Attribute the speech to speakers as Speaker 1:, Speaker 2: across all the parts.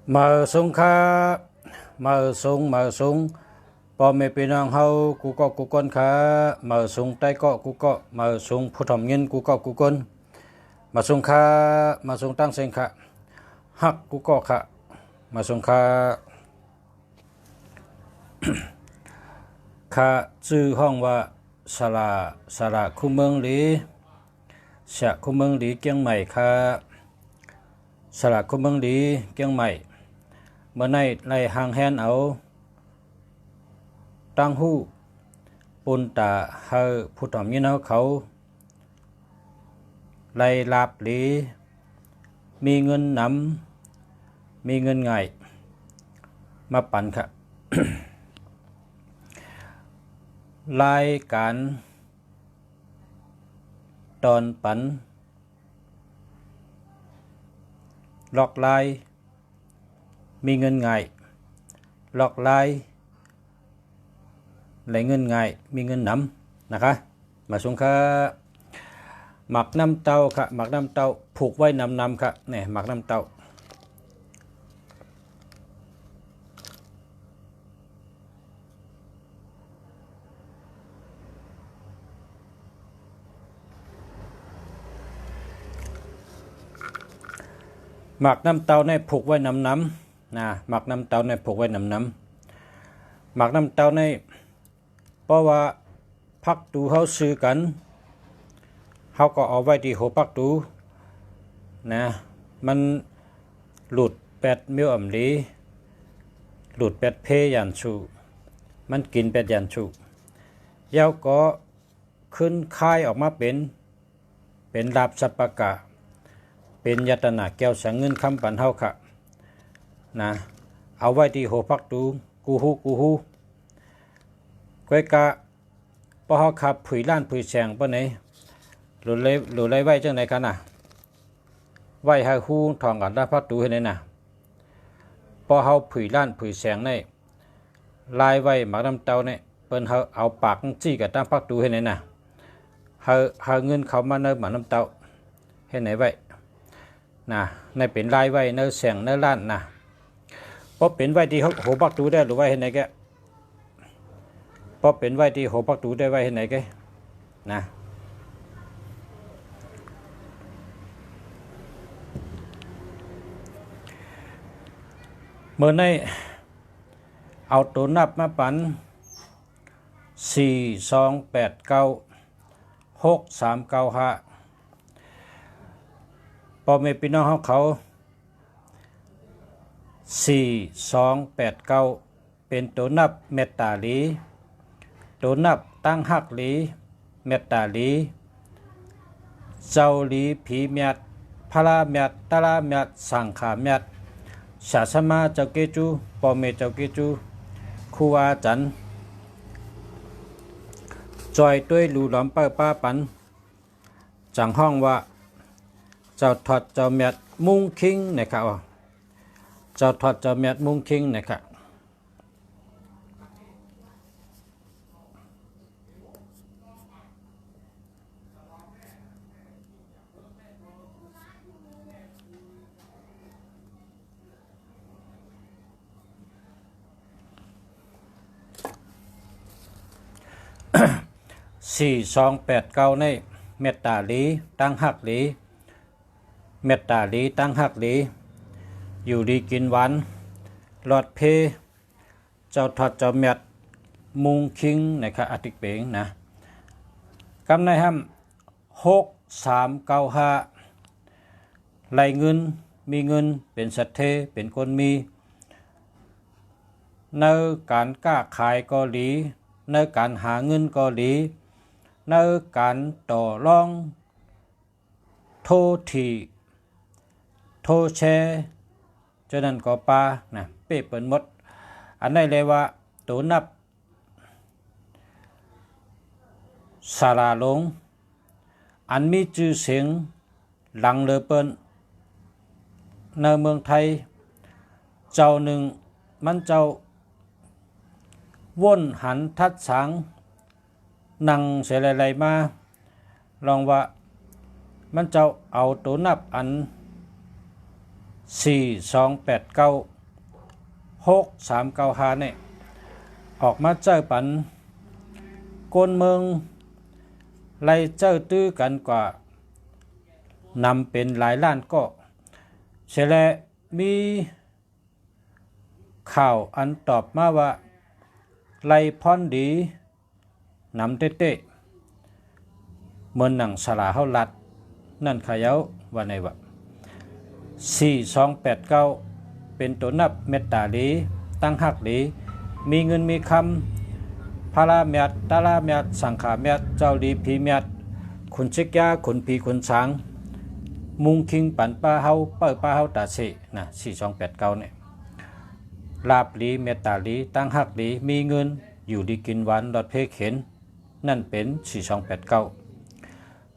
Speaker 1: mở súng khá mở súng bỏ mẹ bên nàng hậu cú cọ cú con khá mở súng tay cọ cú cọ mở súng phụ thẩm nhân cú cọ cú con mở súng khá mở súng tăng sinh khá hắc cú cọ khá mở súng khá khá chữ hong và sa la khu mương lý xạ khu mương lý kiêng mày khá sa la khu mương lý kiêng màyเมื่อในไล่หางแฮนเอาตั้งหูปุนตาเฮาผู้ถ่อมยินเขาไล่ลาบหลีมีเงินนำมีเงินไงมาปั่นค่ะ รายการตอนปั่นหลอกลายมีเงินไงหลอกลายไหลเงินไงมีเงินนำนะคะมาส่งค่ะหมักน้ำเต้าค่ะหมักน้ำเต้าผูกไว้นำค่ะเนี่ยหมักน้ำเต้าหมักน้ำเต้าในผูกไว้นำนะหมักน้ำเต้าในผูกไว้นำหมักน้ำเต้าในเพราะว่าพักตูเขาซื้อกันเขาก็เอาไว้ที่หัวพักตูนะมันหลุดแปดเมียวอ่ำลีหลุดแปดเพยันชูมันกินแปดยันชูเย้าก็ขึ้นค่ายออกมาเป็นลาบสัปปะกะเป็นยัตนาแก้วสังเงินคำปันเฮาค่ะนะเอาไว้ที่หัวพักตูกูฮูก้อยกะพอเฮาขับผุยล้านผุยแสงปะไหนหลุดเลยไว้จังไหนกันน่ะไว้ให้ฮู้ทองกันได้พักตูให้ไหนน่ะพอเฮาผุยล้านผุยแสงในลายไว้หมักน้ำเต้าเนี่ยเปิ้นเฮาเอาปากจี้กับตามพักตูให้ไหนน่ะเฮาเงินเขามาเนหมักน้ำเต้าให้ไหนไว้นะในเป็นลายไว้เนแสงเนล้านนะพอเป็นไว้ที่หัวปักตูได้หรือไว้ให้ไหนแกพอเป็นไว้ที่หัวปักตูได้ไว้ให้ไหนแกนะเมื่อในเอาตัวนับมาปัน4 2 8 9 6 3 9 5พอแม่พี่น้องเขา4 2 8 9เป็นตัวนับเมตตาลีตัวนับตั้งหักลีเมตตาลีเจ้าลีผีเมียดพระเมียดตะลาเมียดสังขาเมียดศาสมาเจ้าเกจูปอเมเจ้าเกจูครูอาจันจอยด้วยหลูหลอมป้าปันจังห้องว่าเจ้าทอดเจ้าเมียดมุงคิงนะครับเจ้าทอดเจ้าเมียดมุงคิงนะครับ4 2 8 9ในเมตตาลีตั้งหักลีเมตตาลีตั้งหักลีอยู่ดีกินหวานหลอดเพเจ้าทอดเจ้าเมียดมุงคิงนะครับอติเปงนะกำในห้ำ6 3 9 5ไหลเงินมีเงินเป็นสัตเทเป็นคนมีในการค้าขายก็ดีในการหาเงินก็ดีในการต่อรองโททีโทแชเจ้านั้นก็ปานะเป๊ะเปิดหมดอันนี้เลยว่าตัวนับสาราลงอันมีชื่อเสียงหลังเลอเปิ้นในเมืองไทยเจ้าหนึ่งมันเจ้าว่นหันทัดสังนั่งเสียอะไรมาลองว่ามันเจ้าเอาตัวนับอัน4 2 8 9 6395เนี่ยออกมาเจอปันกนเมืองไล่เจ้าตื้อกันกว่านำเป็นหลายล้านก็เสร็จแล้วมีข่าวอันตอบมาว่าไล่พรดีนำเต้เหมือนหนังสลาเฮาลัดนั่นขยาวว่าในว่า4289เป็นตัวนับเมตตาลีตั้งหักลีมีเงินมีคำพาราเมียดตาลาเมียดสังขาเมียดเจ้าลีพีเมียดขุนชิกยาขุนพีขุนช้างมุงคิงปันป้าเฮาเปิดป้าเฮาตาเสนะ4289เนี่ยลาบลีเมตตาลีตั้งหักลีมีเงินอยู่ดีกินหวานรถเพเข็นนั่นเป็น4289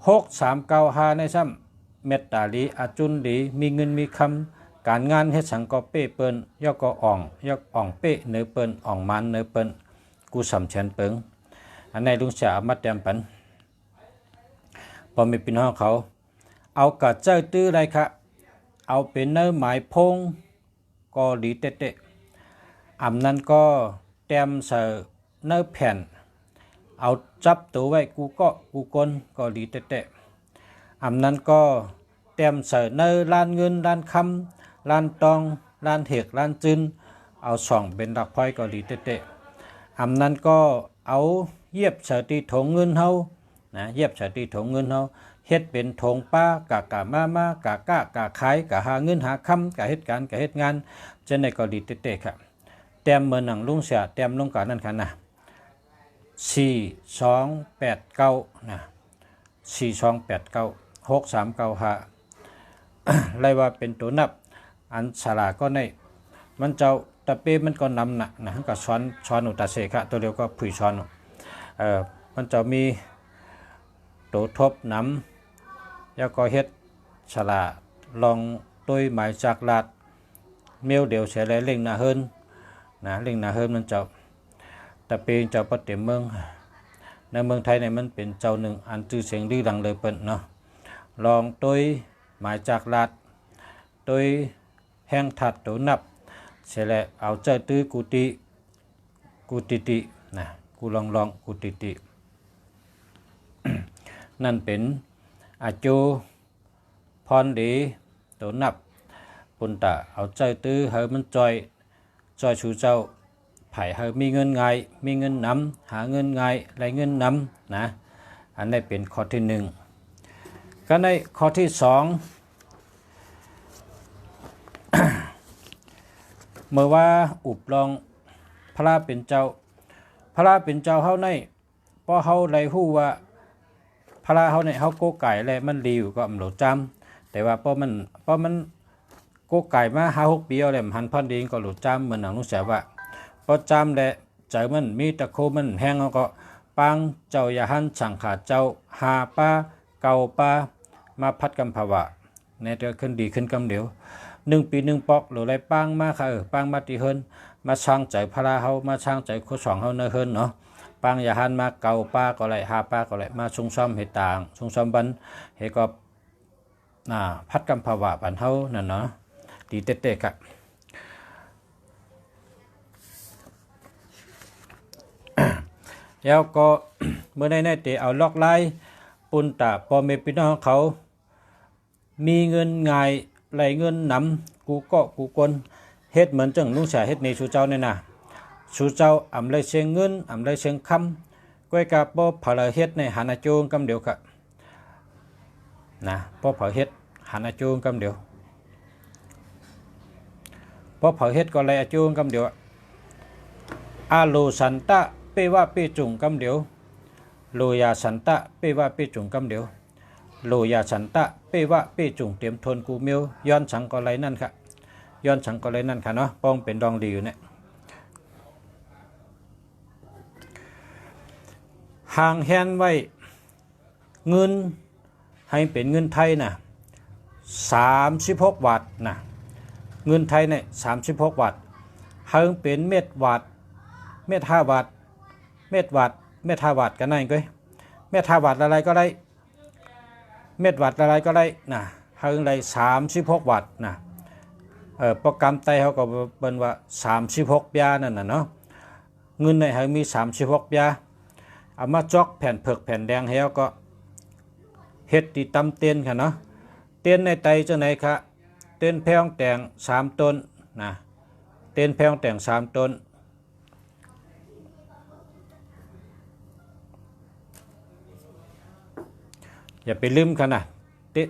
Speaker 1: 6395ในซ้ำเมตตาลีอาจุนลีมีเงินมีคำการงานเฮ็ดสังก็เป้เปิ้นยอกก็อ่องยอกอ่องเป้เนื้อเปิ้นอ่องมันเนื้อเปิ้นกูสำเชนเปิงอันในลุงเสียมาเตรียมปันพอมีพี่น้องเขาเอากระเจ้าตื้อไรคะเอาเป็นเนื้อหมายพงก็ดีเตะอำนั้นก็เตรียมใส่เนื้อแผ่นเอาจับตัวไว้กูก็กูกลก็ดีเตะอำนั้นก็เตรียมใส่เนื้อล้านเงินล้านคำล้านตองล้านเหกล้านจึนเอาส่องเป็นดักพอยก็ดีเตะอำนั้นก็เอาเยียบใส่ตีถงเงินเฮานะเยียบใส่ตีถงเงินเฮาเฮ็ดเป็นถงป้ากะมากะกะขายกะหาเงินหาคำกะเฮ็ดการกะเฮ็ดงานจะในก็ดีเตะครับเต็มเมือหนังลุงเสียเต็มลงกันนั่นค่ะนะ4289นะ4289 6395ไล่ว่าเป็นตัวนับอันสลาก็ในมันเจ้าตะเป้มันก็นำนะก็ช้อนอุตาเสกะตัวเดียวก็ผุยช้อนมันจะมีตัวทบน้ำแล้วก็เฮ็ดสลาลองตัวหมายจากลาดเมียวเดียวเสียแล้วเล่งหน้าเฮินนะเล่งหน้าเฮินมันเจ้าตะเป้เจ้าประเต็มเมืองในเมืองไทยเนี่ยมันเป็นเจ้าหนึ่งอันชื่อเสียงดื้อดังเลยเปิ้นเนาะลองตัวหมายจากลาดตัวแห้งถัดตัวนับเสร็จแล้วเอาเจ้าตื้อกูตินะกูลองกูติ นั่นเป็นอาจูพรดีตัวนับปุนตะเอาเจ้าตื้อเฮมันจอยชูเจ้าไผ่เฮมีเงินไงมีเงินนำหาเงินไงไรเงินนำนะอันนี้เป็นข้อที่หนึ่งก็ในข้อที่สอง เมื่อว่าอุบลองพระเป็นเจ้าเฮาในพอเฮาไล่ฮู้ว่าพระเฮาในเฮาโกไก่และมันดีอยู่ก็อำโหลจำแต่ว่าพอมันโกไก่มา5-6 ปีแล้วมันหันพันดีก็โหลจำเหมือนหนังลุงเสียว่าพอจำและใจมันมีตะโคมันแห้งก็ปังเจ้าอย่าหันสังขาเจ้าหาป้าเก่าป้ามาพัดกำภาวะในเดือขึ้นดีขึ้นกำเดียว1 ปี1 ปอกหรือไรปังมาค่ะปังมาตีเฮินมาช่างใจพระเฮามาช่างใจโคสองเฮาเนเฮินเนาะปังอย่าหันมาเก่าป้าก็ไรหาป้าก็ไรมาชงซ้อมเหตุต่างชงซ้อมบันเหตุก็พัดกำภาวะบันเฮานั่นเนาะดีเตะๆครับแล้วก็ เมื่อในเตเอาล็อกไล่ปุนตาพอเมพี่น้องเขามีเงินง่ายไหลเงินนำกูก็กูกลเฮ็ดเหมือนจังลุงเสียเฮ็ดในชูเจ้าเนี่ยนะชูเจ้าอำไรเชียงเงินอำไรเชียงคำก้อยกับบ่เผลอเฮ็ดในหันอาโจงกำเดียวครับนะบ่เผลอเฮ็ดหันอาโจงกำเดียวบ่เผลอเฮ็ดก็ไรอาโจงกำเดียวอาโลสันตะเปว่าเปจุงกำเดียวโลยาสันตะเปว่าเปจุงกำเดียวโลยาสันตะเปว่าเปจุงเตรียมทนกูเมียวย้อนสังก็ไรนั่นค่ะย้อนสังก็ไรนั่นค่ะเนาะป้องเป็นดองดีอยู่เนี่ยห่างแฮนไว้เงินให้เป็นเงินไทยนะ36 บาทนะเงินไทยเนี่ย36 บาทเฮิงเป็นเม็ดบาทเม็ด5 บาทเม็ดบาทเม็ด5 บาทกันนั่นก็เม็ด5 บาทอะไรก็ได้เม็ดบาทอะไรก็ได้นะเฮิงเลย36 บาทนะ โปรแกรมไตเขาก็เป็นว่า36 ยานั่นน่ะเนาะเงินในเขามี36 ยาเอามาจอกแผ่นเผือกแผ่นแดงให้เขาก็เฮ็ดที่ตำเตียนค่ะเนาะเตียนในไตจังไหนคะเตียนแพงแต่ง3 ต้นนะเตียนแพงแต่ง3 ต้นอย่าไปลืมค่ะนะ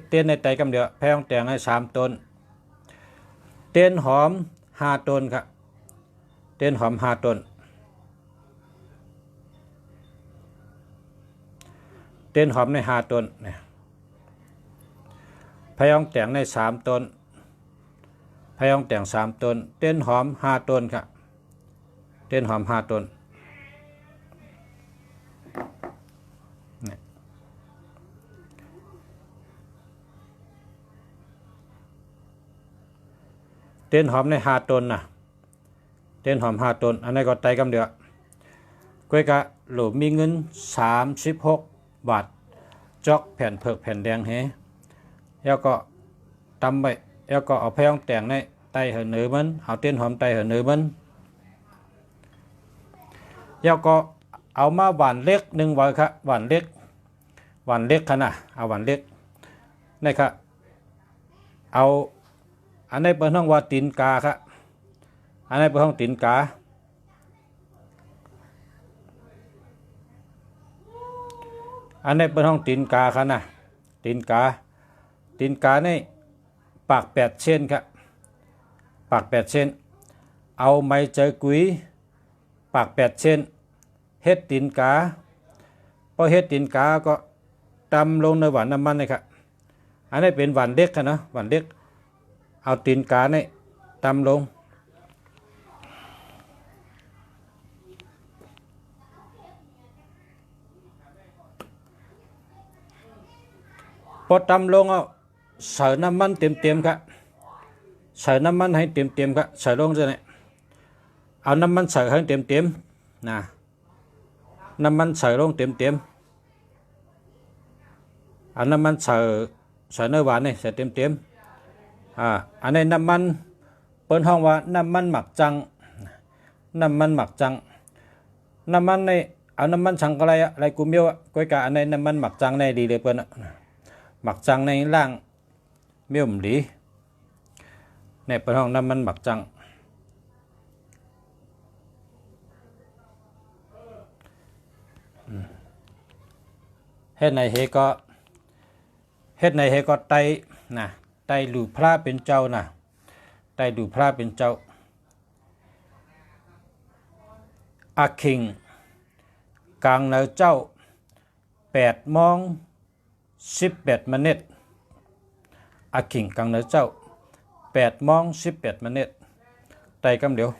Speaker 1: เตียนในไตกำเดียวแพงแต่งให้3 ต้นเตียนหอม5 ต้นครับเตียนหอม5 ต้นเตียนหอมใน5 ต้นเนี่ยพยองแต่งใน3 ต้นพยองแต่ง3 ต้นเตียนหอม5 ต้นครับเตียนหอม5 ต้นเตียนหอมใน5 ต้นนะเตียนหอม5 ต้นอันนี้ก็ไตกำเดียวก้อยกะหลูมีเงิน36 บาทจอกแผ่นเผือกแผ่นแดงเฮแล้วก็ตำไปแล้วก็เอาพยองแต่งในไตเหือเนื้อมันเอาเตียนหอมไตเหือเนื้อมันแล้วก็เอามาหวานเล็ก1 วันครับหวานเล็กขนาดเอาหวานเล็กนี่ครับเอาอันนี้เป็นห้องว่าตีนกาครับอันนี้เป็นห้องตีนกาอันนี้เป็นห้องตีนกาครับนะตีนกาในปาก8 เส้นครับปาก8 เส้นเอาไม้เจอกุยปาก8 เส้นเฮ็ดตีนกาพอเฮ็ดตีนกาก็ตำลงในหวานน้ำมันเลยครับอันนี้เป็นหวานเล็กครับนะหวานเล็กเอาตีนกาเนี่ยตำลงพอตำลงเอาใส่น้ำมันเต็มๆครับใส่น้ำมันให้เต็มๆครับใส่ลงจะเนี่ยเอาน้ำมันใส่ให้เต็มๆนะน้ำมันใส่ลงเต็มๆเอาน้ำมันใส่เนื้อหวานนี่ใส่เต็มๆอันนี้น้ำมันเปิ้นห้องว่าน้ำมันหมักจังน้ำมันหมักจังน้ำมันในเอาน้ำมันสังอะไรอะไรกูเมียวก้อยกะอันนี้น้ำมันหมักจังในดีเลยเปิ้นหมักจังในล่างเมียวมดีในเปิ้นห้องน้ำมันหมักจังเฮ็ดในเฮก็ไตนะไตหลูพระเป็นเจ้านะไตหลูพระเป็นเจ้าอาคิงกลางเนื้อเจ้า8:18อาคิงกลางเนื้อเจ้า8:18ไตกำเดียว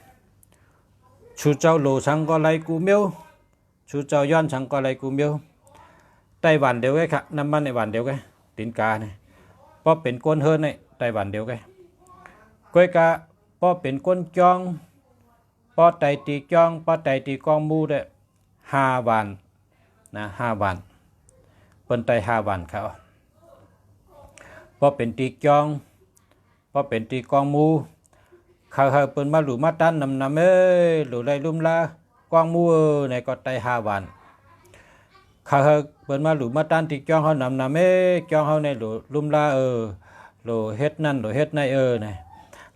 Speaker 1: ชูเจ้าโลชังก็ไลกูเมียวชูเจ้าย้อนชังก็ไลกูเมียวไตหวานเดียวกันครับน้ำมันในหวานเดียวกันตีนกาเนี่ยพอเป็นก้นเฮิร์นเนี่ยไตหวานเดียวกันก้อยกาพอเป็นก้นจองพอไตตีจองพอไตตีกองมูได้5 วันนะ5 วันเป็นไต5 วันเขาพอเป็นตีจองพอเป็นตีกองมูเขาเป็นมาหลุมาตันนำเอ้ยหลุไรลุ่มละกองมูในก็ไต5 วันเขาเปิดมาหลุมาตันตีจองเขานำเอ้ยจองเขาในหลุลุ่มละหลุเฮ็ดนั่นหลุเฮ็ดในเนี่ย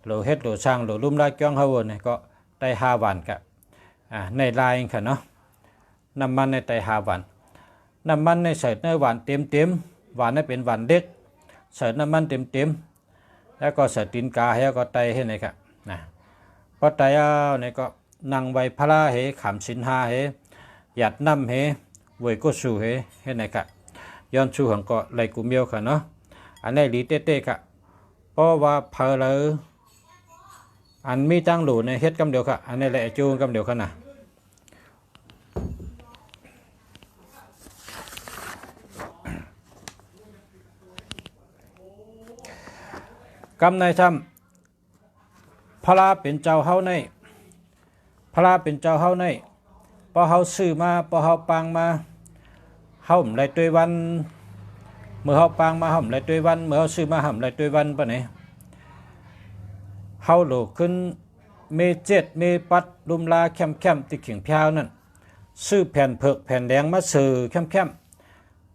Speaker 1: หลุเฮ็ดหลุช่างหลุลุ่มละจองเขาเนี่ยก็ไต5 วันกับในลายค่ะเนาะน้ำมันในไต5 วันน้ำมันในใส่เนื้อหวานเต็มหวานในเป็นหวานเล็กใส่น้ำมันเต็มแล้วก็ใส่ตีนกาแล้วก็ไตให้ไหนครับนะพอไตเอาเนี่ยก็นั่งไว้พระเหขำสินหาเหหยัดน้ำเหเวยก็สู่เหไหนครับย้อนสู่ของก็ไหลกูเมียวค่ะเนาะอันนี้ลีเต้ๆค่ะเพราะว่าเพลเลยอันมีตั้งหลูในเฮ็ดกำเดียวค่ะอันนี้แหละจูงกำเดียวค่ะนะกำในทำพระเป็นเจ้าเฮาในพระเป็นเจ้าเฮาในพอเฮาซื้อมาพอเฮาปังมาเฮาไหลตัววันเมื่อเฮาปังมาเฮาไหลตัววันเมื่อเฮาซื้อมาเฮาไหลตัววันปะเนี่ย เฮาโลขึ้นเมเจ็ดเมปัดลุมลาแคมติขิงพยาวนั่นซื้อแผ่นเผือกแผ่นแดงมาเสือแคม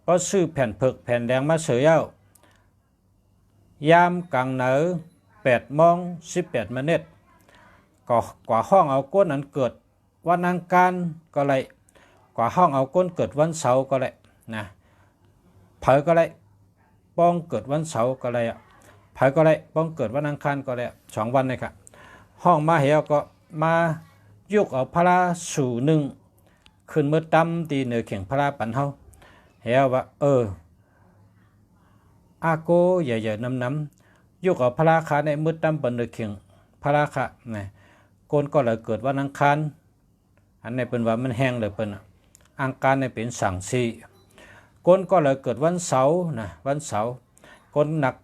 Speaker 1: พอซื้อแผ่นเผือกแผ่นแดงมาเสือเย้ายามกลางเหนือ8:18ก็กว่าห้องเอาก้นอันเกิดวันอังคารก็เลยกว่าห้องเอาก้นเกิดวันเสาร์ก็เลยนะเผยก็เลยป้องเกิดวันเสาร์ก็เลยเผยก็เลยป้องเกิดวันอังคารก็เลย2 วันเลยครับห้องมาเหี่ยวก็มายุกเอาพระสู่หนึ่งขึ้นเมื่อตั้มตีเหนือเข่งพระปันเฮาเหี่ยวว่าอาโกใหญ่ๆน้ำยุกเอาพระขาในมือตั้มปันเหนือเข่งพระขาเนี่ยโกนก็เลยเกิดวันอังคารอันนี้เป็นว่ามันแห้งเลยเป็นอังคารในเป็นสั่งซีก้นก็เลยเกิดวันเสาร์นะวันเสาร์ก้นหนัก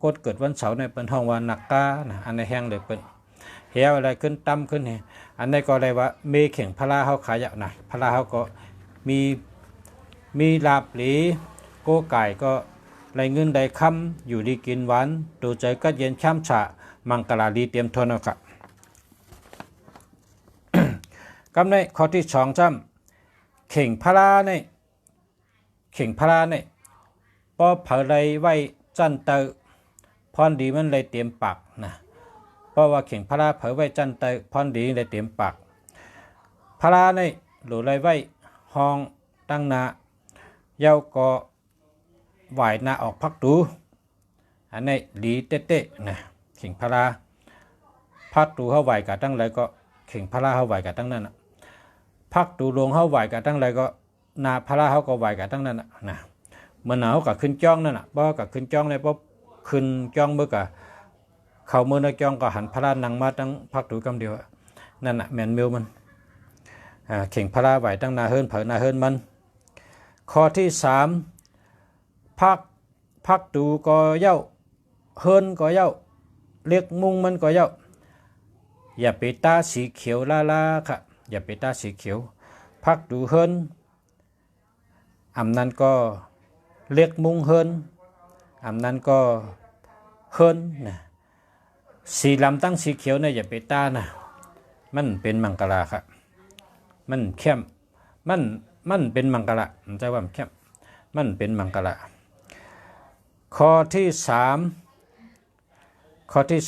Speaker 1: ก้นเกิดวันเสาร์ในเป็นห้องวันหนักกานะอันนี้แห้งเลยเป็นเหี่ยวอะไรขึ้นตั้มขึ้นเนี่ยอันนี้ก็เลยว่าเมเข่งพระเขาขายนะพระเขาก็มีลาบหลีโกไก่ก็ไรเงินได้คำอยู่ดีกินหวานดูใจก็เย็นช่ำฉะมังกรลีเตรียมทนเอาครับกำในข้อที่2จำเข่งพระเนี่ยเข่งพระเนี่ยพอเผาไรไว้จันเตอพรดีมันเลยเตรียมปากนะเพราะว่าเข่งพระเผาไว้จันเตอพรดีเลยเตรียมปากพระเนี่ยหลุดไรไว้ห้องตั้งนาเย้าก็ไหวนาออกพักดูอันนี้ดีเต้ๆนะเข่งพระพักดูเขาไหวกับตั้งไรก็เข่งพระเขาไหวกับตั้งนั้นพักดูลงเขาไหวกับตั้งไรก็นาพระเขาก็ไหวกับตั้งนั้นนะเมื่อหนาวกับขึ้นจ้องนั่นบ่กับขึ้นจ้องเลยปุ๊บขึ้นจ้องเมื่อกับเขาเมื่อนาจ้องก็หันพระนังมาตั้งพักดูกำเดียวนั่นแมนมิวมันเข่งพระไหวตั้งนาเฮิรนเผอนาเฮิรนมันข้อที่3พักดูก็เย้าเฮิรนก็เย้าเรียกมุงมันก็เย้าอย่าไปตาสีเขียวลาค่ะอย่าไปตาสีเขียวพักดูเฮิรนอำนั้นก็เรียกมุงเฮิรนอำนั้นก็เฮิรนนะสีลำตั้งสีเขียวเนี่ยอย่าไปตานะมันเป็นมังกรครับมันเข้มมันเป็นมังกรมันจะว่าเข้มมันเป็นมังกรข้อที่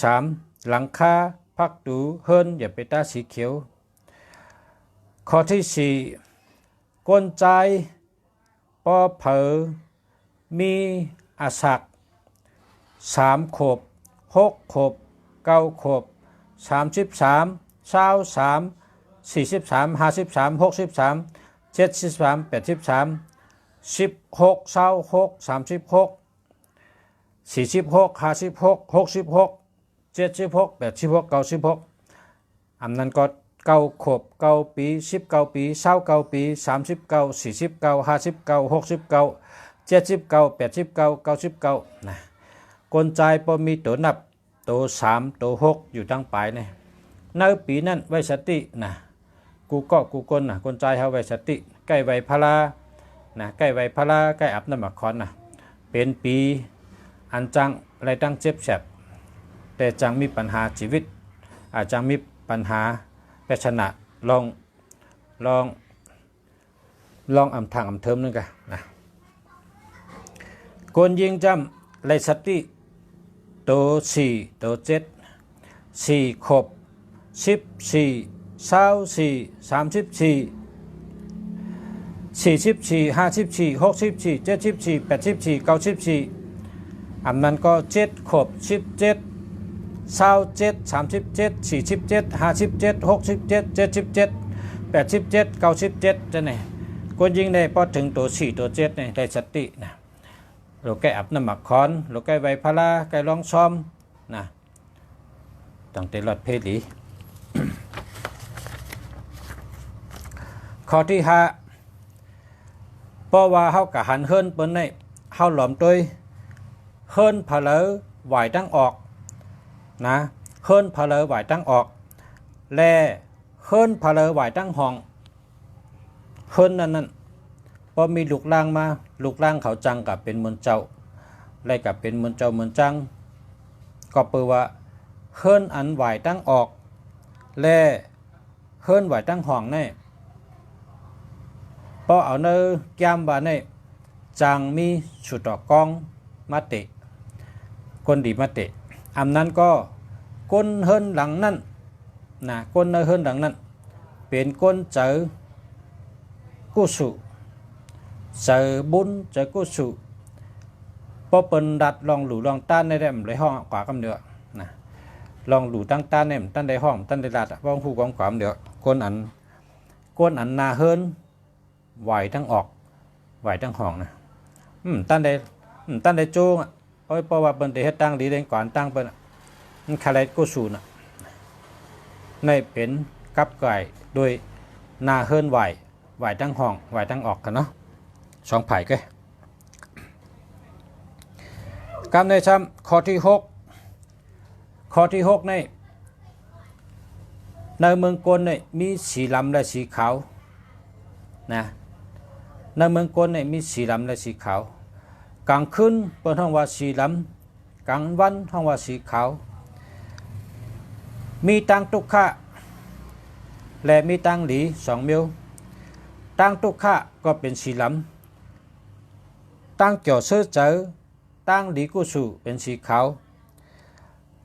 Speaker 1: 3หลังคาพักดูเฮิรนอย่าไปตาสีเขียวข้อที่4ก้นใจปอเผอมีอาศัก3 ขบ6 ขบ9 ขบ33 23 43 53 63 73 83 16 26 36 46 56 66 76 86 96อันนั้นก็9 ขบ9 ปี19 ปี29 ปี39 49 59 69 79 89 99นะกลใจพอมีตัวนับตัว3ตัว6อยู่ตั้งปลายเนี่ยในปีนั้นไว้สตินะกูกลนะกลใจเฮาไว้สติใกล้ไว้พลานะใกล้ไว้พลาใกล้อับน้ำมักคอนนะเป็นปีอันจังอะไรตั้งเจ็บแสบแต่จังมีปัญหาชีวิตอาจจังมีปัญหาแต่ชนะลองอำทางอำเทิมนึงกันนะกนยิงจำไรสติตัว4ตัว7 4 ขบ14 24 34 44 54 64 74 84 94อันนั้นก็7 ขบ17 27 37 47 57 67 77 87 97จะไหนกนยิงได้พอถึงตัว4ตัว7เนี่ยได้สตินะเราแก้อับน้ำหมักคอนเราแก้ใบพาราแก้รองซ้อมนะตั้งแต่หลอดเพลี ข้อที่5เพราะว่าเฮากะหันเฮิรนเปิ้นได้เฮาหลอมตัวเฮิรนผาเลอไหวตั้งออกนะเฮิรนผาเลอไหวตั้งออกแลเฮิรนผาเลอไหวตั้งห้องเฮิรนนั่นพอมีลูกล่างมาลูกล่างเขาจังกับเป็นมนเจ้าไล่กับเป็นมนเจ้ามนจังก็เปือว่า เฮิรนอันไหวตั้งออกและเฮิรนไหวตั้งห้องในพอเอาเนื้อแก้มบาในจางมีชุดดอกกองมาเตะคนดีมาเตะอันนั้นก็ก้นเฮิรนหลังนั้นนะก้นเฮิรนหลังนั้นเป็นก้นเจอกู้สุเจอบุญเจอกู้สุพอเปินดัดลองหลู่ลองต้านในแรมเลยห้องกว่ากำเดือนะลองหลู่ตั้งต้านเนี่ยตั้งได้ห้องตั้งได้ดัดป้องผู้กองความเดือก้นอันนาเฮิรนไหวทั้งออกไหวทั้งห้องนะตั้งได้โจ้งอ่ะเพราะว่าเปินได้เฮ็ดตั้งดีเด่นก่อนตั้งเปินมันคาเลกู้สุน่ะในเป็นกับไก่โดยนาเฮิรนไหวตั้งห้องไหวตั้งออกกันเนาะสองไผ่ก็กำในซ้ำข้อที่6ในเมืองกลเนี่ยมีสีดำและสีขาวนะในเมืองกลเนี่ยมีสีดำและสีขาวกลางคืนเป็นห้องว่าสีดำกลางวันห้องว่าสีขาวมีตังตุกขะและมีตังหลี2 มิลตังตุกขะก็เป็นสีดำตังเกี่ยวเสื้อเจอตังหลีกุสุเป็นสีขาว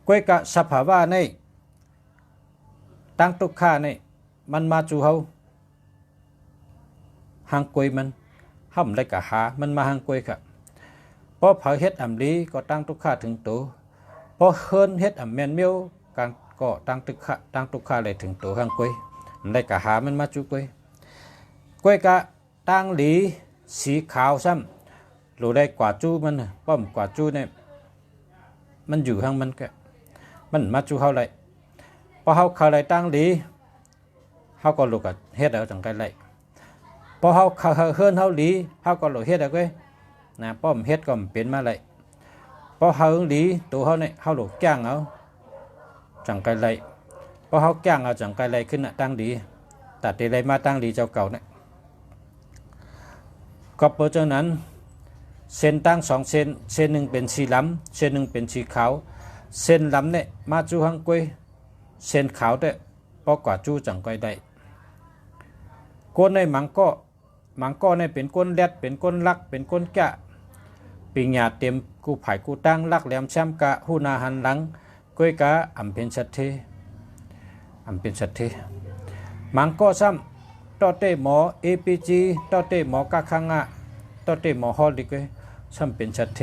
Speaker 1: กวยกะสภาวะในตังตุกขะในมันมาจูเฮาหางกวยมันห้ำได้กะหามันมาหางกวยค่ะพอเผาเฮ็ดอ่ำลีก็ตั้งตุกขะถึงตัวพอเฮิรนเฮ็ดอ่ำแมนเมียวกันก็ตั้งตุกขะเลยถึงตัวหางกวยได้กะหามันมาจูกวยกะตั้งหลีสีขาวซ้ำหรือได้กว่าจูมันป้อมกว่าจูเนี่ยมันอยู่ข้างมันก็มันมาจูเฮาเลยพอเฮาเข้าเลยตั้งหลีเฮาก็ลูกกับเฮ็ดเอาจังไกลเลยพอเฮาเฮิรนเฮาหลีเฮาก็ลูกเฮ็ดเอาไว้นะป้อมเฮ็ดก็เป็นมาเลยพอเฮาหลีตัวเฮาเนี่ยเฮาลูกจ้างเอาจังไกลเลยพอเฮาจ้างเอาจังไกลเลยขึ้นน่ะตั้งหลีตัดตีเลยมาตั้งหลีเจ้าเก่าเนี่ยก็เพราะฉะนั้นเส้นตั้ง2 เส้นหนึ่งเป็นสีดำเส้นหนึ่งเป็นสีขาวเส้นดำเนี่ยมาจูหังกวยเส้นขาวเนี่ยพอกว่าจูจังไกลได้ก้นในมังก็ในเป็นก้นแรดเป็นก้นลักเป็นก้นแกะปิงหยาเต็มกูไผ่กูตั้งลักแหลมแชมกะหูนาหันหลังกวยกะอำเป็นสัตเทมังก็ซ้ำต่อเตหมอ APG ต่อเตหมอกะคังะต่อเตหมอฮอลดิกซ้ำเป็นสัตเท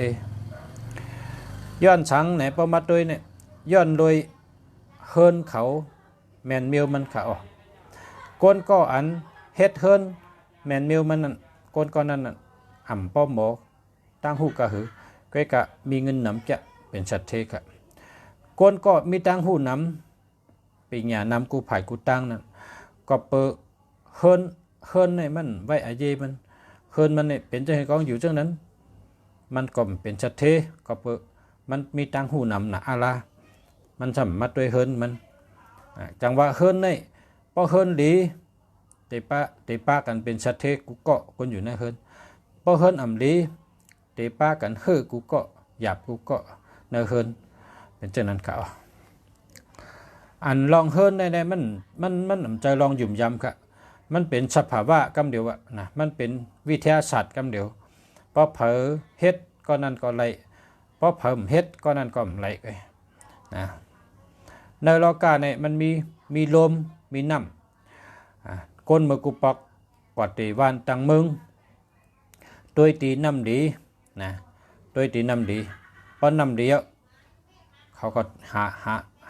Speaker 1: ย้อนสังไหนประมาด้วยเนี่ยย้อนโดยเฮิรนเขาแมนมิวมันเขาก้นก็อันเฮ็ดเฮิรนแมนมิวมันนั่นก้นก็นั่นน่ะอ่ำป้อมหมอตั้งหูกะหือก็กะมีเงินนำจะเป็นสัตเทกะก้นก็มีตั้งหูนำปีหยานำกูไผ่กูตั้งนั่นก็เปเฮิรนเนี่ยมันไว้อาเยมันเฮิรนมันเนี่ยเป็นเจ้าให้กองอยู่จังนั้นมันก็เป็นสัตเทก็เปมันมีตั้งหูนำนะอาลามันสำมัดด้วยเฮิรนมันจังว่าเฮิรนเนี่ยพอเฮิรนดีเตป้ากันเป็นสัตเทกูเกาะคนอยู่ในเฮิรนพอเฮิรนอ่ำดีเตป้ากันเฮือกูเกาะหยาบกูเกาะในเฮิรนเป็นเจ้านั้นเขาอันลองเฮิรนในมันใจลองหยุ่มยำค่ะมันเป็นสภาวะกำเดียวอะนะมันเป็นวิทยาศาสตร์กำเดียวพอเผลอเฮ็ดก็นั่นก็ไรพอเผลอเฮ็ดก็นั่นก็ไรเลยนะในโลกาเนี่ยมันมีลมมีน้ำก้นมือกุปอกกอดตีวันตังมึงตัวตีน้ำดีนะตัวตีน้ำดีเพราะน้ำดีเขาก็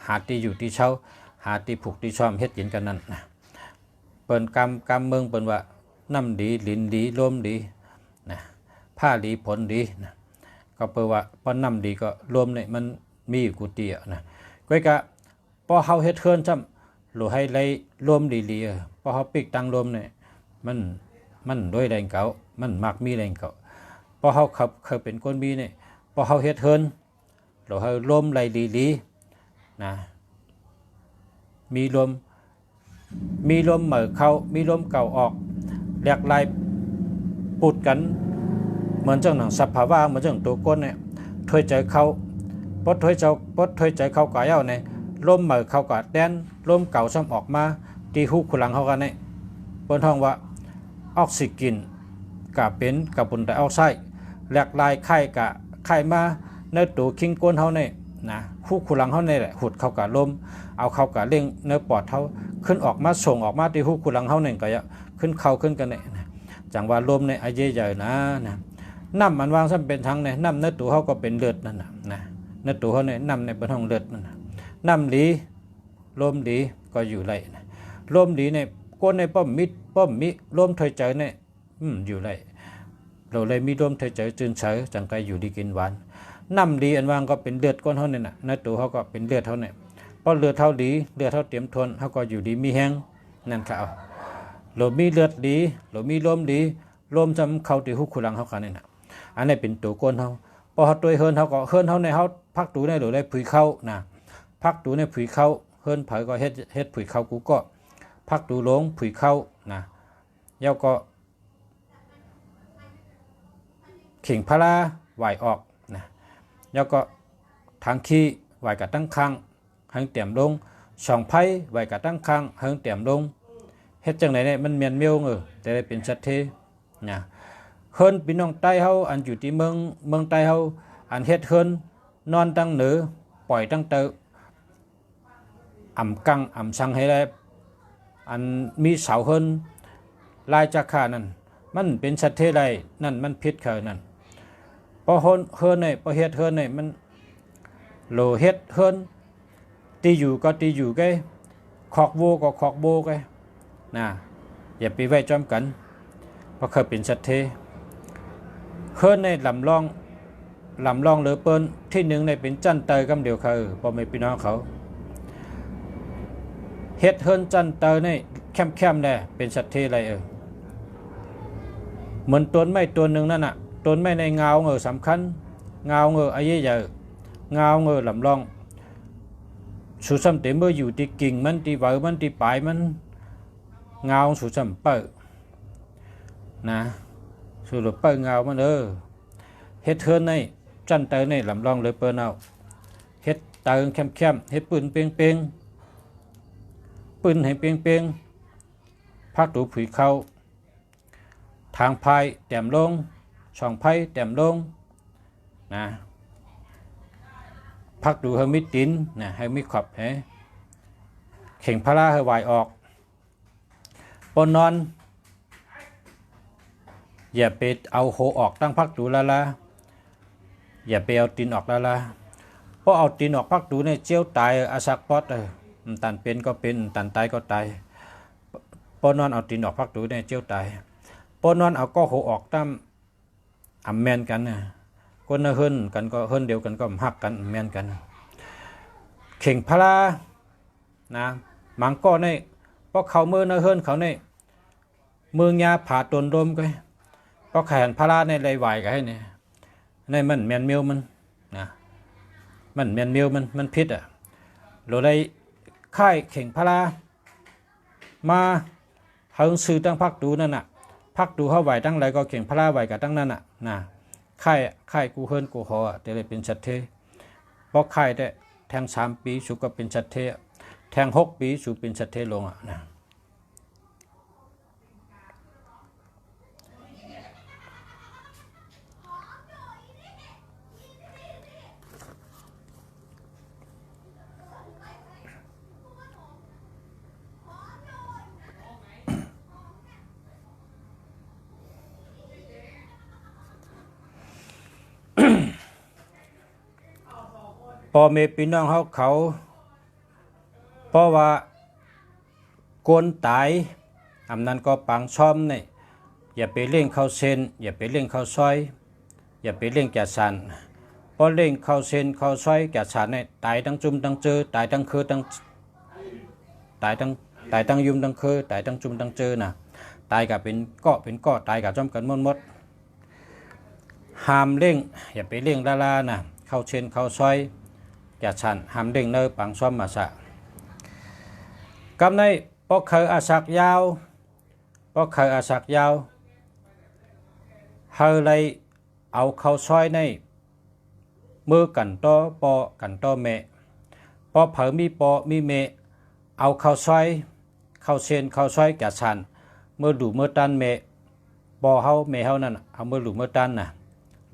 Speaker 1: หาตีอยู่ที่เช้าหาตีผูกที่ชอมเฮ็ดกินกันนั่นนะเปิ่นกำเมืองเปิ่นว่าน้ำดีลิ้นดีลมดีนะผ้าดีผลดีนะก็เปิ่นว่าพอน้ำดีก็ลมเนี่ยมันมีอยู่กูตีนะก็กะพอเฮาเฮ็ดเฮือนซ้ำหรือให้ไล่ลมดีๆพอเฮาปิกตั้งลมเนี่ยมันด้วยแรงเก่ามันมักมีแรงเก่าพอเฮาเคยเป็นคนมีเนี่ยพอเฮาเฮ็ดเฮือนหรือให้ลมไหลดีๆนะมีลมเหมือเข้ามีลมเก่าออกแหลกลายปุดกันเหมือนจังหนังสภาวะเหมือนจังตัวก้นเนี่ยถอยใจเขาปดถอยใจเขาก่ายเอาเนี่ย ลมเหมือเขาก็แดนลมเก่าซ้ำออกมาตีหูขุลังเขากันเนี่ยบนท้องว่าออกซิเจนกับเป็นคาร์บอนไดออกไซด์แหลกลายไข่กับไข่มาในตัวคิงก้นเขาเนี่ยนะหูขุลังเขาเนี่ยแหละหุดเขากับลมเอาเขากับเร่งเนื้อปอดเขาขึ้นออกมาส่งออกมาที่หูขุลังเขาเนี่ยก็จะขึ้นเขาขึ้นกันเนี่ยจังว่าลมในไอเย่ใหญ่นะน้ำมันวางซ้ำเป็นทั้งเนี่ยน้ำเนื้อตัวเขาก็เป็นเลือดนั่นนะเนื้อตัวเขาเนี่ยน้ำในเป็นห้องเลือดนั่นนะน้ำดีลมดีก็อยู่ไรลมดีเนี่ยก้นในป้อมมิลมถอยใจเนี่ยอยู่ไรเราเลยมีลมถอยใจจืนเฉยจังไกอยู่ดีกินหวานน้ำดีอันวางก็เป็นเลือดก้นเขาเนี่ยนะเนื้อตัวเขาก็เป็นเลือดเขาเนี่ยเพราะเลือดเท่าดีเลือดเท่าเตรียมทนเขาก็อยู่ดีมีแห้งนั่นครับเรามีเลือดดีเรามีลมดีลมจำเขาตีหุกขุลังเขากันเนี่ยนะอันนี้เป็นตัวก้นเขาพอเขาตัวเฮิร์นเขาก็เฮิร์นเขาในเขาพักตูในหรือได้ผุยเข้านะพักตูในผุยเข้าเฮิร์นเผยก็เฮ็ดผุยเข้ากูก็พักตูลงผุยเข้านะเย้าก็เข่งพลาไหวออกนะเย้าก็ทางขี้ไหวกับตั้งข้างหังเตี่ยมลงสองไพ่ไหวกับตั้งข้างหังเตี่ยมลงเฮ็ดจังไหนเนี่ยมันเมียนเมียวแต่ได้เป็นชัดเทนะเฮิร์นพี่น้องใต้เฮาอันอยู่ที่เมืองใต้เฮาอันเฮ็ดเฮิร์นนอนตั้งเหนือปล่อยตั้งเตออ่ำกังอ่ำสังให้ได้อันมีเสาเฮิร์นลายจักขานั่นมันเป็นชัดเทไรนั่นมันผิดเขานั่นพอเฮิร์นเนี่ยพอเฮ็ดเฮิร์นเนี่ยมันโลเฮ็ดเฮิร์นตีอยู่ก็ตีอยู่ไกขอกโบก็ขอกโบไกนะอย่าไปไว้จอมกันเพราะเขาเป็นชัดเทเฮิร์นในลำลองเหลือเปิ้นที่หนึ่งในเป็นจันเตยกำเดียวเขาพอไม่พี่น้องเขาเฮ็ดเฮิร์นจันเตยในแคมแน่เป็นชัดเทอะไรเหมือนต้นไม้ตัวหนึ่งนั่นน่ะต้นไม้ในเงาสำคัญเงาไอ้เย่ใหญ่เงาลำลองสุสัมเตเมื่ออยู่ที่กิ่งมันที่ใบมันที่ปลายมันเงาสุสัมเปิดนะสุดเปิดเงามันเฮ็ดเฮิร์นในจันเตยในลำลองเลยเปิ้นเอาเฮ็ดเติงแคมเฮ็ดปืนเปียงปืนให้เปียงพักตูผุยเข้าทางพายแต้มลงช่องไพ่แต้มลงนะพักดูให้มิดตินนะให้มิดขอบเข่งพลาให้วายออกปนนอนอย่าไปเอาโหออกตั้งพักดูละอย่าไปเอาตีนออกละเพราะเอาตีนออกพักดูเนี่ยเจียวตายอาสักปอดตันเป็นก็เป็นตันตายก็ตายปนนอนเอาตีนออกพักดูเนี่ยเจียวตายปนนอนเอาก็โหออกตั้มอำแมนกันนะคนน่ะเฮิรนกันก็เฮิรนเดียวกันก็หักกันแมนกันเข่งพลานะมังก็ในเพราะเขามือน่ะเฮิรนเขาในมือยาผ่าตนดมก็เพราะแขนพลาในไรไหวกันให้เนี่ยในมันแมนเมียวมันนะมันแมนเมียวมันพิษเราได้ค่ายเข่งพลามาเฮิงซื้อตั้งพักดูนั่นน่ะพักดูเขาไหวตั้งไรก็เข่งพลาไหวกับตั้งนั่นน่ะนะค่ายกูเฮิรนกูหอแต่เลยเป็นชัดเทเพราะค่ายได้แทง3 ปีสุก็เป็นชัดเทแทง6 ปีสุเป็นชัดเทลงนะพอเมพี่น้องเขาเพราะว่าโกนตายอำนั้นก็ปังช้อมเนี่ยอย่าไปเล่งเข้าเส้นอย่าไปเล่งเข้าซอยอย่าไปเล่งแก่สันเพราะเล่งเข้าเส้นเข้าซอยแก่สันเนี่ยตายทั้งจุ่มทั้งเจอตายทั้งคือทั้งตายทั้งยุ่มทั้งคือตายทั้งจุ่มทั้งเจอน่ะตายกับเป็นก้อตายกับจ้อมกันมดห้ามเล่งอย่าไปเล่งลาน่ะเข้าเส้นเข้าซอยแก่สันห้ามเล่งเนอปังซ้อมมาสะกำในพอเคยอาศักยาวเฮาเลยเอาเข้าซอยในมือกันต่อปอกันต่อแม่ ปอเผอมีปอมีเมเอาเข้าซอยเข้าเชนเข้าซอยแก่ชันเมื่อดูเมื่อตันเมปอเฮาเมเฮานั่นเอาเมื่อดูเมื่อตันน่ะ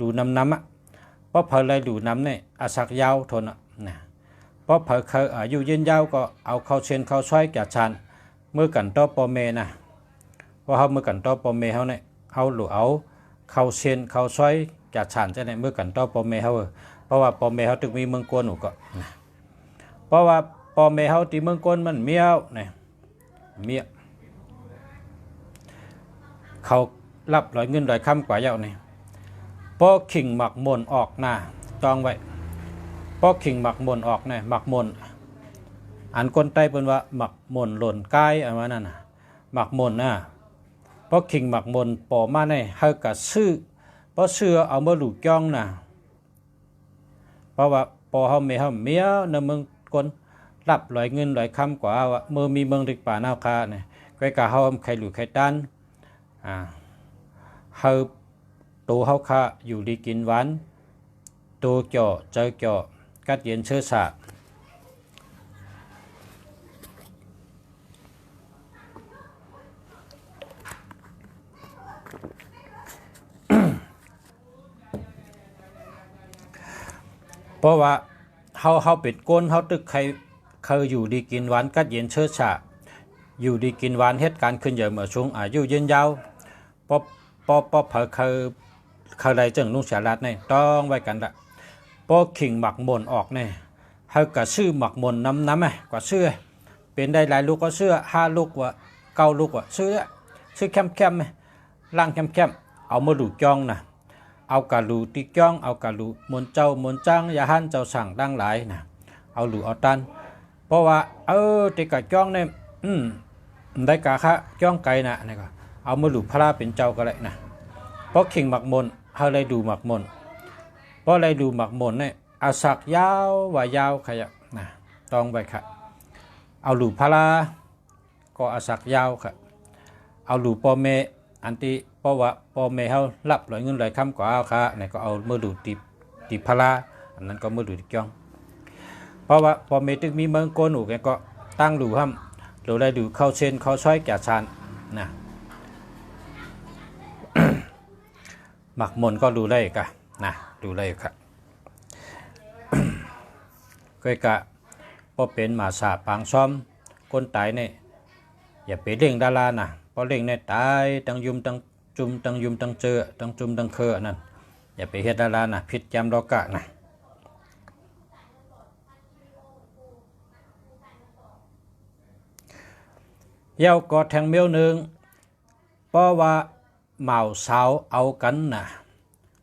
Speaker 1: ดูน้ำอ่ะปอเผอเลยดูน้ำเนี่ยอาศักยาวทนอ่ะนะปอเผอเคยอายุยืนยาวก็เอาเข้าเชนเข้าซอยแก่ชันเมื่อกันต่อปอเมนะพอเฮาเมื่อกันต่อปอเมเฮาเนี่ยเอาหรือเอาเข้าเชนเข้าซอยแก่ชันจะเนี่ยเมื่อกันต่อปอเมเฮาเพราะว่าปอเมเฮาตึกมีเมืองกวนหนูก็นะเพราะว่าปอเมเฮาที่เมืองกวนมันเมียวเนี่ยเมียเขารับร้อยเงินร้อยคำกว่าเยาเนี่ยพอขิงหมักมนออกหน้าจองไว้พอขิงหมักมนออกเนี่ยหมักมนอันคนใต้เป็นว่าหมักมนหล่นกายอะไรนั่นน่ะหมักมนนะพอขิงหมักมนปอมาเนี่ยเฮากะซื้อเพราะเสื้อเอามาหลูกจ้องน่ะเพราะว่าปอเฮาเมียในเมืองคนรับร้อยเงินร้อยคำกว่าว่าเมื่อมีเมืองดิกป่านาคาเนี่ยก็กะเฮาใครหลูกใครตันเฮาตัวเฮาคาอยู่ดีกินหวานตัวเจาะเจอเจาะกัดเย็นเชื้อสาเพราะว่าเฮาเป็ดก้นเฮาตึกใครเคยอยู่ดีกินหวานกัดเย็นเชื้อสาอยู่ดีกินหวานเหตุการณ์ขึ้นเยอะเมื่อช่วงอายุยืนยาวปอเผอเคยได้จังลุงเสียรัดเนี่ยต้องไว้กันละปอขิงหมักมนออกเนี่ยเฮากะซื้อหมักมนน้ำไงกว่าซื้อเป็นได้หลายลูกก็ซื้อ5 ลูกว่า9 ลูกว่าซื้อแคมล่างแคมเอามาดูจ้องนะเอากะลูติจ้องเอากะลูมนเจ้ามนจ้างอย่าหันเจ้าสั่งดังหลายนะเอาลูเอาตันเพราะว่าติกะจ้องเนี่ยได้กะคะจ้องไก่นะนี่ก็เอามาดูพระเป็นเจ้าก็เลยนะเพราะขิงหมักมนเฮาเลยดูหมักมนเพราะเลยดูหมักมนเนี่ยอาศักยาวว่ายาวขยับนะต้องไปค่ะเอาหลูพระก็อาศักยาวค่ะเอาหลูปอเมอันที่เพราะว่าปอเมเฮารับร้อยเงินร้อยคำกว่าเอาค่ะเนี่ยก็เอามาดูตีพระอันนั้นก็มาดูติจ้องเพราะว่าปอเมตึกมีเมืองโกนูแกก็ตั้งหลูห้ำหรือได้ดูเข้าเชนเข้าช้อยแก่ชานนะหมักมนก็ดูได้กะนะดูได้ครับก็กะพอเป็นหมาสาปางซ้อมคนตายเนี่ยอย่าไปเล่งดารานะพอเล่งเนี่ยตายตั้งยุมตั้งจุมตั้งยุมตั้งเจอตั้งจุมตั้งเคอนั่นอย่าไปเฮ็ดดารานะผิดจำดอกกะนะเย้าก็แทงเมียวหนึ่งเพราะว่าเหมาสาวเอากันนะ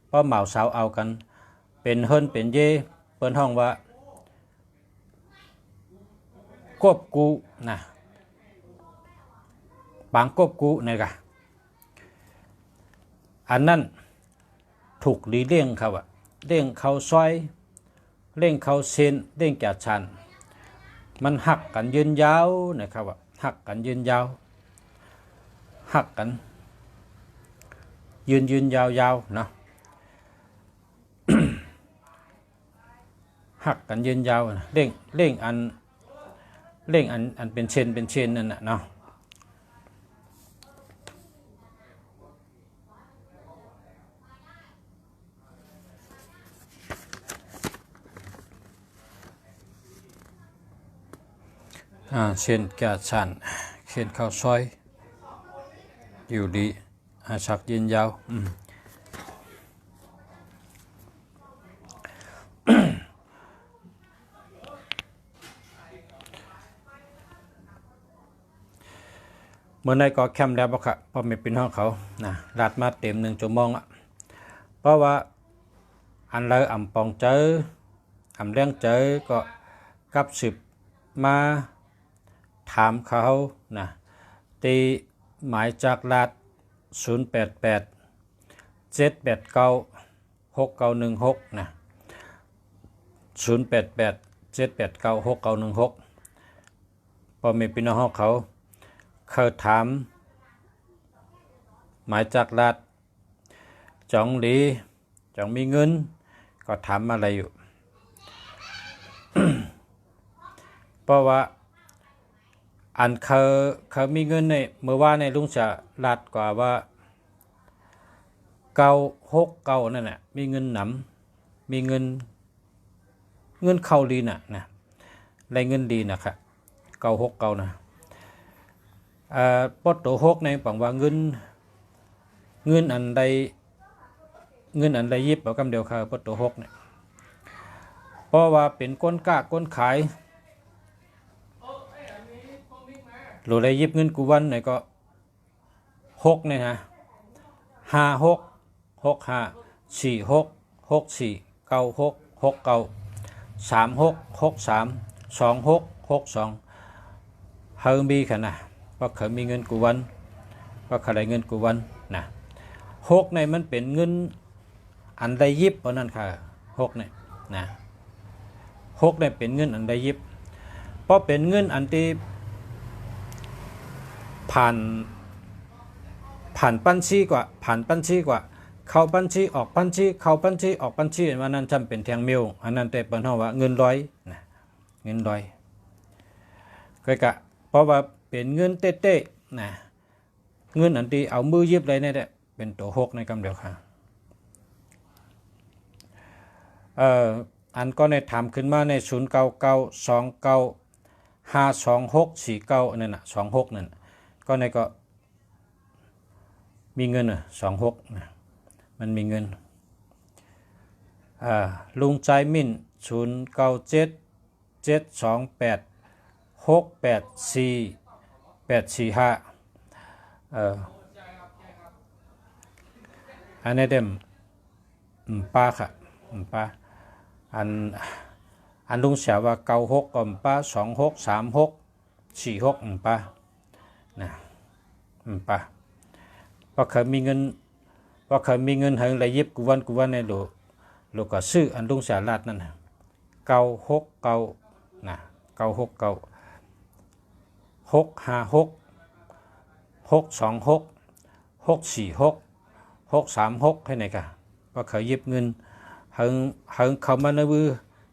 Speaker 1: เพราะเหมาสาวเอากันเป็นเฮิรนเป็นเย่เปิ้นห้องว่าควบกูนะบางควบกูนี่กะอันนั้นถูกลีเลี่ยงเขาอะเลี่ยงเขาซอยเลี่ยงเขาเซนเลี่ยงจัดชันมันหักกันยืนยาวนะครับว่าหักกันยืนยาวหักกันยืนยาวๆเนาะ หักกันยืนยาวเร่งอันเป็นเชนนั่นน่ะเนาะเชนแก่ชันเชนข้าวซอยอยู่ดีสักยืนยาวเมื่อในก็แคมแล้วบ่ค่ะเพราะไม่เป็นห้องเขานะรัดมาเต็ม1 ชั่วโมงอ่ะเพราะว่าอันเลยอ่ำปองเจออ่ำเลี้ยงเจอก็กับ10มาถามเขานะตีหมายจากรัด088 789 6916นะ088 789 6916พอไม่เป็นห้องเขาถามหมายจากรัฐจองหลีจองมีเงินก็ถามอะไรอยู่ เพราะว่าอันเขามีเงินในเมื่อว่าในลุงจะลัดกว่าว่า969นั่นแหละมีเงินหนำมีเงินเข้าดีน่ะนะได้เงินดีนะครับ969นะปอตัว6ในปังว่าเงินอันใดยิบเอากำเดียวค่ะปอตัว6เนี่ยเพราะว่าเป็นก้นกล้าก้นขายหรือได้ยิบเงินกูวันไหนก็6เนี่ยฮะ564654966936632632เฮามีค่ะนะเพราะเขามีเงินกูวันเพราะเขาได้เงินกูวันนะ6ในมันเป็นเงินอันใดยิบเพราะนั่นค่ะ6เนี่ยนะ6เนี่ยเป็นเงินอันใดยิบเพราะเป็นเงินอันที่ผ่านบัญชีกว่าเข้าบัญชีออกบัญชีเข้าบัญชีออกบัญชีอันนั้นจำเป็นแทงเมลอันนั้นแต่ปัญหาว่าเงินร้อยนะเงินร้อยก็กะเพราะว่าเป็นเงินเต้ๆนะเงินอันที่เอามือยิบเลยเนี่ยเป็นตัว6ในกำเดียวค่ะอันก็ในถามขึ้นมาใน0992952649นั่นน่ะ26นั่นก็ในก็มีเงิน26นะมันมีเงินลุงใจมิ่น097728684845อันนี้เต็มป้าค่ะป้าอันลุงเสียว่า96ก็ป้า263646ป้านะป้าเพราะเขามีเงินให้ระยิบกูวันในลูกก็ซื้ออันลุงเสียลาดนั่น969นะ969 656 626 646 636ให้ไหนกะเพราะเขายิบเงินให้เขามาในมือ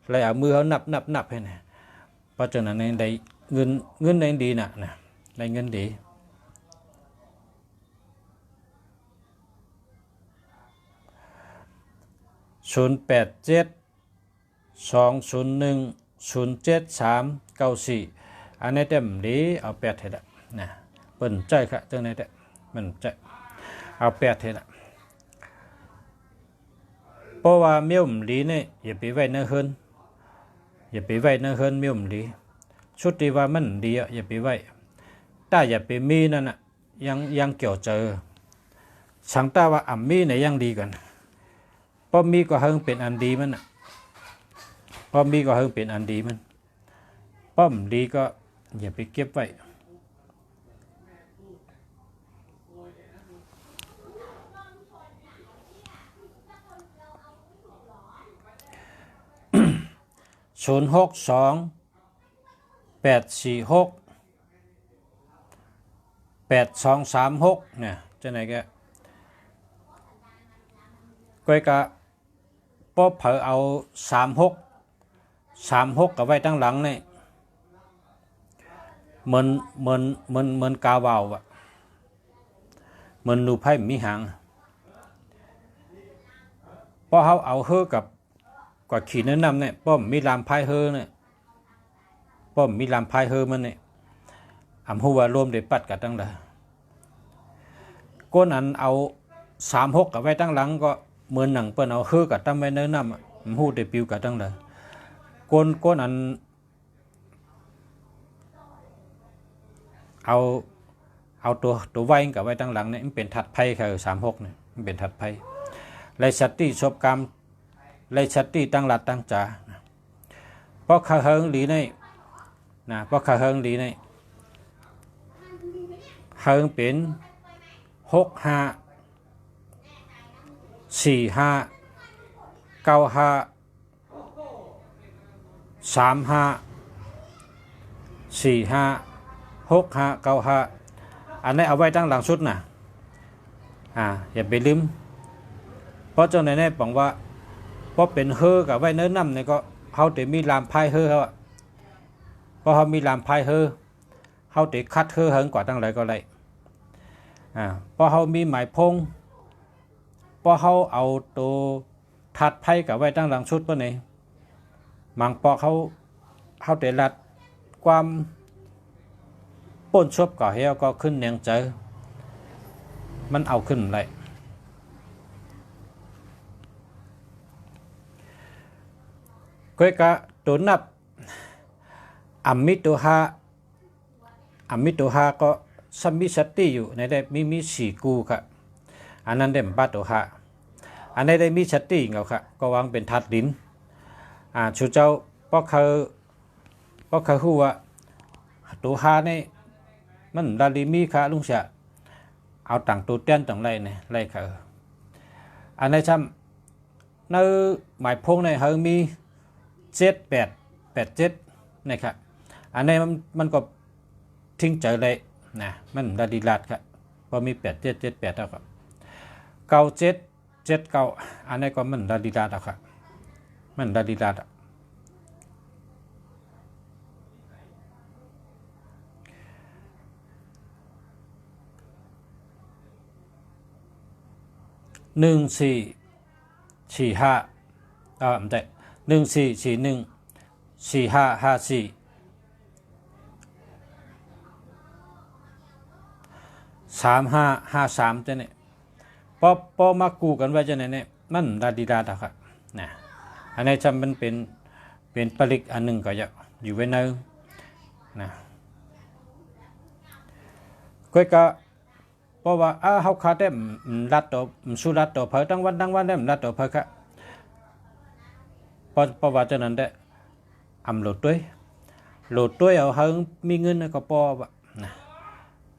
Speaker 1: เลยเอามือเขานับให้ไหนเพราะฉะนั้นในได้เงินในดีน่ะนะได้เงินดี0872010739อันนี้เต็มดีเอา8ให้ละนะเปิ้นใจค่ะจังไหนแต่มันใจเอา8ให้ละเพราะว่าเมี่ยมดีเนี่ยอย่าไปไว้ในเฮือนเมี่ยมดีชุดที่ว่ามันดีอย่าไปไว้ถ้าอย่าไปมีนั่นน่ะยังเกี่ยวเจอสังตาว่ามีเนี่ยยังดีกันพอมีก็เฮิงเป็นอันดีมันพอมีก็เฮิงเป็นอันดีมันป้อมดีก็อย่าไปเก็บไว้062-846-8236เนี่ยจะไหนแกก้อยกะป๊อบเผอเอา36กับไว้ตั้งหลังเนี่ยเหมือนกาวาวอะเหมือนนูไพ่มีหางเพราะเขาเอาเฮือกับกว่าขีดแนะนำเนี่ยป้อมมีลามไพ่เฮือเนี่ยป้อมมีลามไพ่เฮือมันเนี่ยหัวรวมเดือปัดกันตั้งเลยก้นอันเอา36กับไว้ตั้งหลังก็เหมือนหนังเปิ้นเอาเฮือกับตั้งไว้เนื้อน้ำหูเดือปิวกับตั้งเลยก้นอันเอาตัวไว้กับไว้ตั้งหลังเนี่ยมันเป็นถัดไพ่ค่ะ36เนี่ยมันเป็นถัดไพ่ไรสัตติชบกรรมไรสัตติตั้งหลัดตั้งจ่าเพราะข้าเฮิงหลีในนะเพราะข้าเฮิงหลีในเฮิงเป็น654595354565อันนี้เอาไว้ตั้งหลังชุดนะอย่าไปลืมเพราะเจ้าในนี้บอกว่าเพราะเป็นเฮอกับไว้เนื้อน้ำเนี่ยก็เขาแต่มีลามพายเฮอเขา พอเขามีลามพายเฮอเขาติคัดเฮอเหิงกว่าตั้งหลายก็เลยพอเขามีหมายพงพอเขาเอาตัวทัดไพ่กับไว้ตั้งหลังชุดปะเนี่ยมังปอเขาเตลัดความป่นชบก่อเฮียก็ขึ้นเนียงเจอมันเอาขึ้นเลยก็กะตัวนับอัมมิตัวฮาก็สมิสติอยู่ในได้มีสี่กูค่ะอันนั้นได้บัตตัวฮาอันนี้ได้มีสติเงาค่ะก็วางเป็นทัดดินชูเจ้าเพราะเขาฮู้ว่าตัวฮานี่มันดาลีมีค่ะลุงเสียเอาต่างตัวเตี้ยนต่างไรเนี่ยไรค่ะอันนี้ซ้ำในหมายพงในเฮมี7 8 นะครับอันนี้มันก็ทิ้งใจเลยนะมันดาดีลาดครับพอมี8 7 7 8แล้วครับ97 7 9อันนี้ก็มันดาดีลาดแล้วครับมันดาดีลาด1445ไม่ใช่1441 4554 3553จะเนี่ยพอมากูกันไว้จะเนี่ยมันดาดีดาตะครับนะอันนี้จำเป็นผลิตอันหนึ่งก็จะอยู่ไว้ในนะก็เพราะว่าเขาขาดได้รัดตัวสู้รัดตัวเพอตั้งวันได้รัดตัวเพอครับเพราะว่าจะนั้นได้โหลดด้วยเอาเฮงมีเงินก็พอ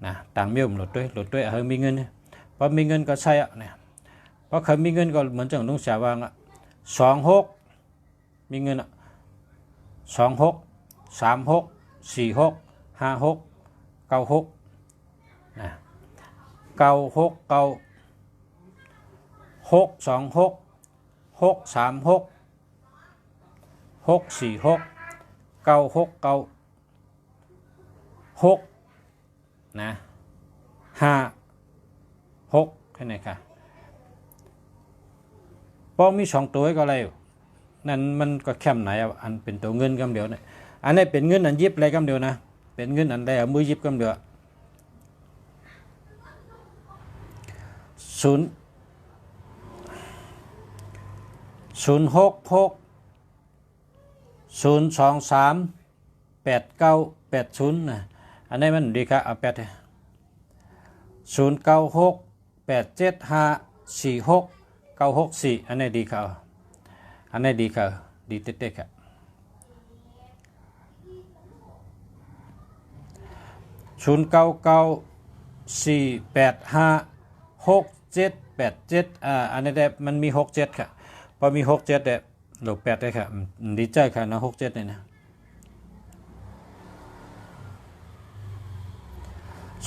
Speaker 1: นะต่างเมี่ยมโหลดด้วยเอาเฮงมีเงินพอมีเงินก็ใช่เนี่ยเพราะเคยมีเงินก็เหมือนจังลุงเสียวาง26มีเงิน26 36 46 56 96นะ96 9 626 636 646 969 6นะ56แค่ไหนค่ะพอมี2ตัวก็เลยนั่นมันก็แคมไหนอันเป็นตัวเงินกำเดียวเนี่ยอันนี้เป็นเงินอันยิบอะไรกำเดียวนะเป็นเงินอันใดเอามือยิบกำเดียว066 023 8980นะอันนี้มันดีค่ะเอา8 096 875 46 964อันนี้ดีค่ะอันนี้ดีค่ะดีเต๊ะๆค่ะ0994856787อันนี้ได้มันมี67ค่ะพอมี67เนี่ยหลบ8ได้ค่ะดีใจค่ะนะ67เนี่ยนะ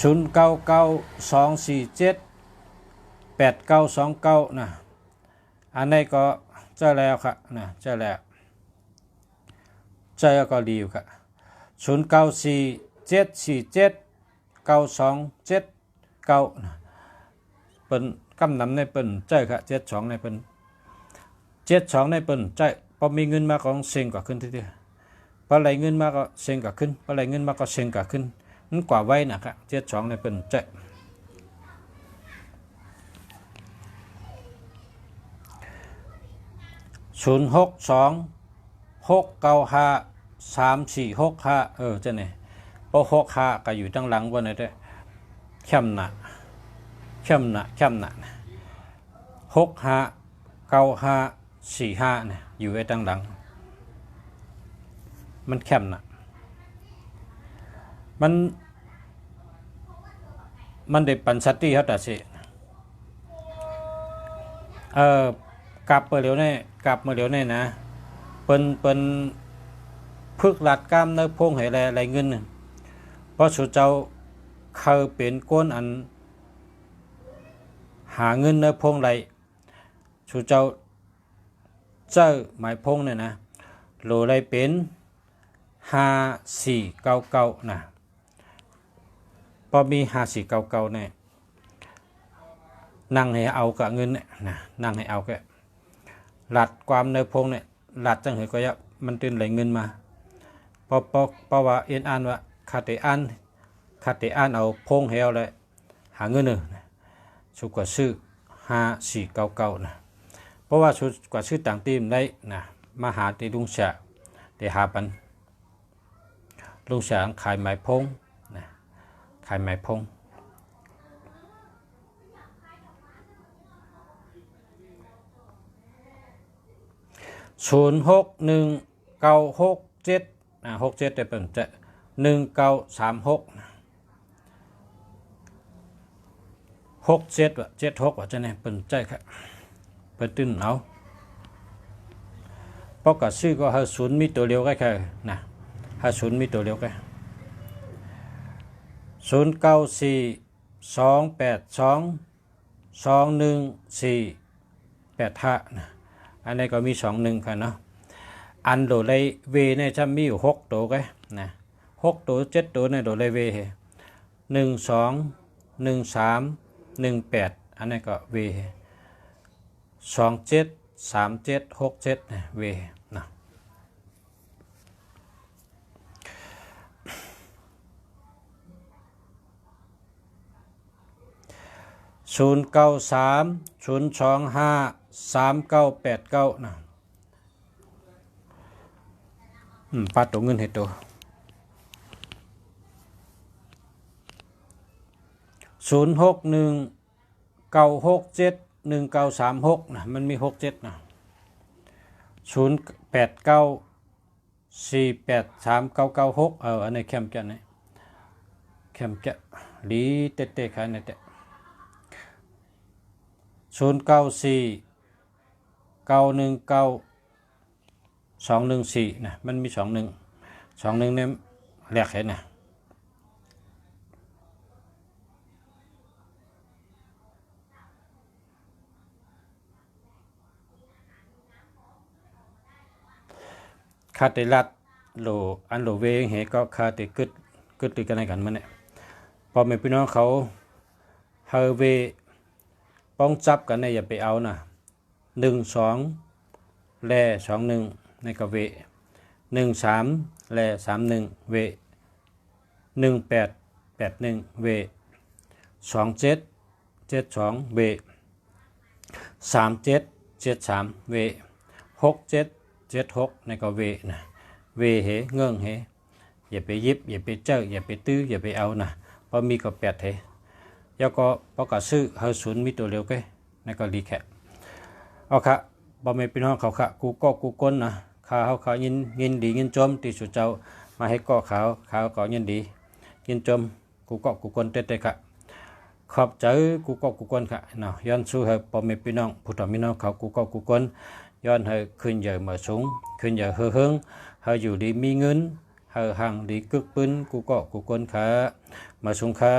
Speaker 1: 0992478929นะอันนี้ก็เจอแล้วค่ะนะเจอแล้วก็ดีอยู่ค่ะ0947479279นะเป็นกำนำในเป็นเจอค่ะ72ในเป็น72ในเป็นใจพอมีเงินมาก็เซ็งกว่าขึ้นทีเดียวพอไหลเงินมาก็เซ็งกว่าขึ้นพอไหลเงินมาก็เซ็งกว่าขึ้นนั่นกว่าไว้นะครับ72ในเป็นใจ062 695 3465จะเนี่ยพอ65ก็อยู่ตั้งหลังวันนี้ได้เข้มหนัก65 95 45เนี่ยอยู่ไว้ตั้งหลังมันเข้มหนักมันได้ปันสติเขาแต่สิกลับมาเร็วแน่นะเป็นพึกหลัดกล้ามเนื้อพงให้อะไรเงินเพราะสุเจ้าเคยเป็นก้นอันหาเงินเนื้อพงไรสุเจ้าหมายพงเนี่ยนะโหลไรเป็น 5499นะพอมี5499เนี่ยนั่งให้เอากับเงินเนี่ยนะนั่งให้เอาแกหลัดความในพงเนี่ยหลัดจังเหยก็ยะมันตื่นไหลเงินมาเพราะว่าเอ็นอ่านว่าคาเตอ่านเอาพงให้เอาเลยหาเงินหนึ่งสุกว่าซื้อ5499นะเพราะว่าสุกว่าซื้อต่างทีมได้นะมาหาที่ลุงฉะที่หาปันลุงฉะขายไม้พงนะขายไม้พง06196767ได้เป็นจะ193667ว่า76ว่าจะเนี่ยเป็นใจครับเป็นตื่นเอาเพราะกับซื้อก็50มีตัวเดียวก็แค่นะ50มีตัวเดียวก็0942822148นะอันนี้ก็มี21ค่ะเนาะอันโดเลยเวเนี่ยจะมีอยู่6ตัวก็นะ6ตัว7ตัวเนี่ยโดเลยเว121318อันนี้ก็เว273767นะเวนะ0930253989นะปัดตัวเงินให้ตัว0619671936นะมันมี67นะ0894839996อันนี้แคมจะนี่แคมจะลีเตะๆค่ะนี่เตะ0949192214นะมันมี21เนี่ยแหลกเห็นนะคาเตลัดโลอันโลเวงเหก็คาเตกึดตีกันในกันมันเนี่ยพอแม่พี่น้องเขาเฮเวป้องจับกันเนี่ยอย่าไปเอานะ12แล21ในกับเว13แล31เว1881เว2772เว3773เว6776ในกับเวนะเวเหเงื่องเหอย่าไปยิบอย่าไปเจออย่าไปตื้ออย่าไปเอานะเพราะมีกับ8เหแล้วก็เพราะกับซื้อ50มีตัวเร็วแกในก็รีแคปเอาค่ะบ่แม่พี่น้องเขาค่ะกูก็กูก้นนะเขายินดียินจมที่สุดเจ้ามาให้ก็เขาก็ยินดียินจมกูก็กูก้นเต้ๆค่ะขอบใจกูก็กูก้นค่ะเนาะย้อนสู้ให้บ่แม่พี่น้องผู้ต่อพี่น้องเขากูก็กูก้นย้อนให้ขึ้นใหญ่มาสูงขึ้นใหญ่เฮืองให้อยู่ดีมีเงินให้ห่างดีกึกปืนกูก็กูก้นค่ะมาสูงค่ะ